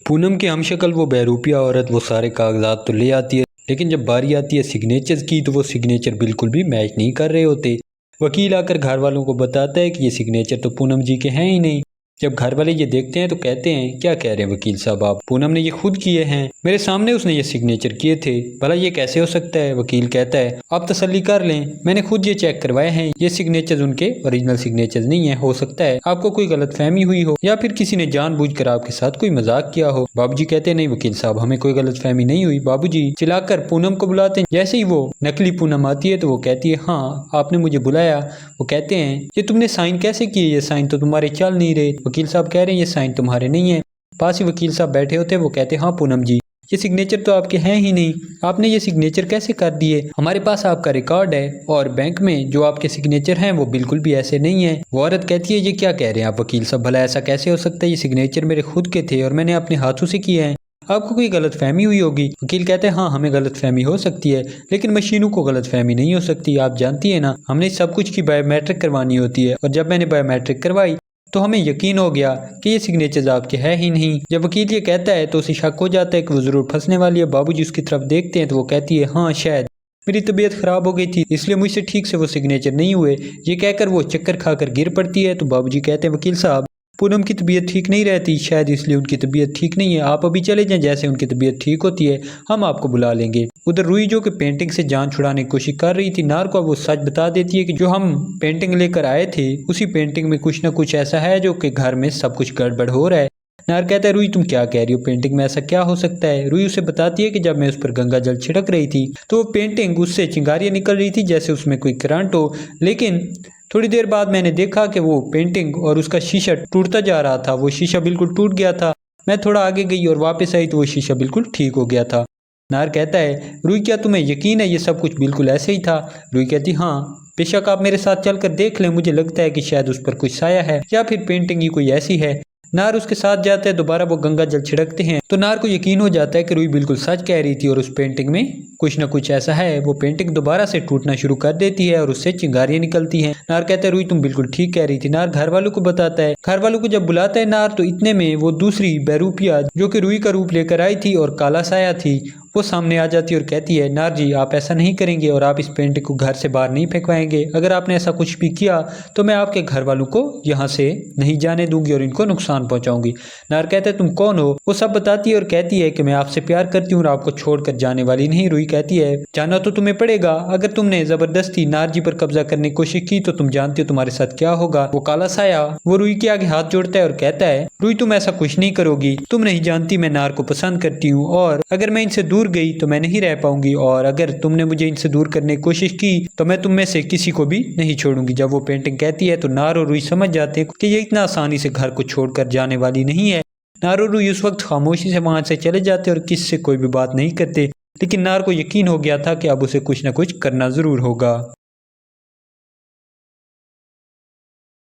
पूनम की हमशक्ल वो बहरूपिया औरत वो सारे कागजात तो ले आती है, लेकिन जब बारी आती है सिग्नेचर की तो वो सिग्नेचर बिल्कुल भी मैच नहीं कर रहे होते। वकील आकर घर वालों को बताता है कि ये सिग्नेचर तो पूनम जी के हैं ही नहीं। जब घर वाले ये देखते हैं तो कहते हैं, क्या कह रहे हैं वकील साहब आप, पूनम ने ये खुद किए हैं, मेरे सामने उसने ये सिग्नेचर किए थे, भला ये कैसे हो सकता है। वकील कहता है, आप तसल्ली कर लें, मैंने खुद ये चेक करवाए हैं, ये सिग्नेचर उनके ओरिजिनल सिग्नेचर नहीं है। हो सकता है आपको कोई गलतफहमी हुई हो या फिर किसी ने जानबूझकर आपके साथ कोई मजाक किया हो। बाबूजी कहते हैं, नहीं वकील साहब, हमें कोई गलतफहमी नहीं हुई। बाबूजी चिल्लाकर पूनम को बुलाते हैं। जैसे ही वो नकली पूनम आती है तो वो कहती है, हाँ आपने मुझे बुलाया। वो कहते हैं, ये तुमने साइन कैसे किए, ये साइन तो तुम्हारे चल नहीं रहे। वकील साहब कह रहे हैं, ये साइन तुम्हारे नहीं है। पास ही वकील साहब बैठे होते हैं। वो कहते हैं, हाँ पूनम जी, ये सिग्नेचर तो आपके हैं ही नहीं, आपने ये सिग्नेचर कैसे कर दिए। हमारे पास आपका रिकॉर्ड है और बैंक में जो आपके सिग्नेचर हैं वो बिल्कुल भी ऐसे नहीं है। वो औरत कहती है, ये क्या कह रहे हैं आप वकील साहब, भला ऐसा कैसे हो सकता है, ये सिग्नेचर मेरे खुद के थे और मैंने अपने हाथों से किए हैं, आपको कोई गलतफहमी हुई होगी। वकील कहते हैं, हाँ हमें गलतफहमी हो सकती है, लेकिन मशीनों को गलतफहमी नहीं हो सकती। आप जानती है ना, हमने सब कुछ की बायोमेट्रिक करवानी होती है और जब मैंने बायोमेट्रिक करवाई तो हमें यकीन हो गया कि ये सिग्नेचर्स आपके है ही नहीं। जब वकील ये कहता है तो उसे शक हो जाता है कि वो जरूर फंसने वाली है। बाबूजी उसकी तरफ देखते हैं तो वो कहती है, हाँ शायद मेरी तबीयत खराब हो गई थी इसलिए मुझसे ठीक से वो सिग्नेचर नहीं हुए। ये कहकर वो चक्कर खाकर गिर पड़ती है। तो बाबूजी कहते हैं, वकील साहब पूनम की तबीयत ठीक नहीं रहती, शायद इसलिए उनकी तबीयत ठीक नहीं है, आप अभी चले जाएं, जैसे उनकी तबीयत ठीक होती है हम आपको बुला लेंगे। उधर रुई जो कि पेंटिंग से जान छुड़ाने की कोशिश कर रही थी, नार को वो सच बता देती है कि जो हम पेंटिंग लेकर आए थे उसी पेंटिंग में कुछ ना कुछ ऐसा है जो कि घर में सब कुछ गड़बड़ हो रहा है। नार कहता है, रुई तुम क्या कह रही हो, पेंटिंग में ऐसा क्या हो सकता है। रुई उसे बताती है कि जब मैं उस पर गंगा जल छिड़क रही थी तो वो पेंटिंग उससे चिंगारियां निकल रही थी जैसे उसमें कोई करंट हो, लेकिन थोड़ी देर बाद मैंने देखा कि वो पेंटिंग और उसका शीशा टूटता जा रहा था, वो शीशा बिल्कुल टूट गया था। मैं थोड़ा आगे गई और वापस आई तो वो शीशा बिल्कुल ठीक हो गया था। नार कहता है, रुई क्या तुम्हें यकीन है ये सब कुछ बिल्कुल ऐसे ही था। रुई कहती, हाँ बेशक आप मेरे साथ चलकर देख लें, मुझे लगता है कि शायद उस पर कुछ साया है या फिर पेंटिंग ही कोई ऐसी है। नार उसके साथ जाता है, दोबारा वो गंगा जल छिड़कते हैं तो नार को यकीन हो जाता है कि रुई बिल्कुल सच कह रही थी और उस पेंटिंग में कुछ ना कुछ ऐसा है। वो पेंटिंग दोबारा से टूटना शुरू कर देती है और उससे चिंगारियां निकलती हैं। नार कहता है, रुई तुम बिल्कुल ठीक कह रही थी। नार घर वालों को बताता है। घर वालों को जब बुलाता है नार तो इतने में वो दूसरी बहरूपिया जो कि रुई का रूप लेकर आई थी और काला साया थी वो सामने आ जाती है और कहती है, नार जी आप ऐसा नहीं करेंगे और आप इस पेंटिंग को घर से बाहर नहीं फेंकवाएंगे। अगर आपने ऐसा कुछ भी किया तो मैं आपके घर वालों को यहाँ से नहीं जाने दूंगी और इनको नुकसान पहुंचाऊंगी। नार कहता है, तुम कौन हो। वो सब बताती है और कहती है कि मैं आपसे प्यार करती हूँ और आपको छोड़कर जाने वाली नहीं। रुई कहती है, जाना तो तुम्हें पड़ेगा, अगर तुमने जबरदस्ती नार जी पर कब्जा करने की कोशिश की तो तुम जानती हो तुम्हारे साथ क्या होगा। वो काला साया वो रुई के आगे हाथ जोड़ता है और कहता है, रुई तुम ऐसा कुछ नहीं करोगी, तुम नहीं जानती मैं नार को पसंद करती हूँ और अगर मैं इनसे दूर गई तो मैं नहीं रह पाऊंगी और अगर तुमने मुझे इनसे दूर करने की कोशिश की तो मैं तुम में से किसी को भी नहीं छोड़ूंगी। जब वो पेंटिंग कहती है तो नार और रुई समझ जाते हैं कि ये इतना आसानी से घर को छोड़कर जाने वाली नहीं है। नार और रुई उस वक्त खामोशी से वहां से चले जाते और किसी से कोई भी बात नहीं करते, लेकिन नार को यकीन हो गया था कि अब उसे कुछ ना कुछ करना जरूर होगा।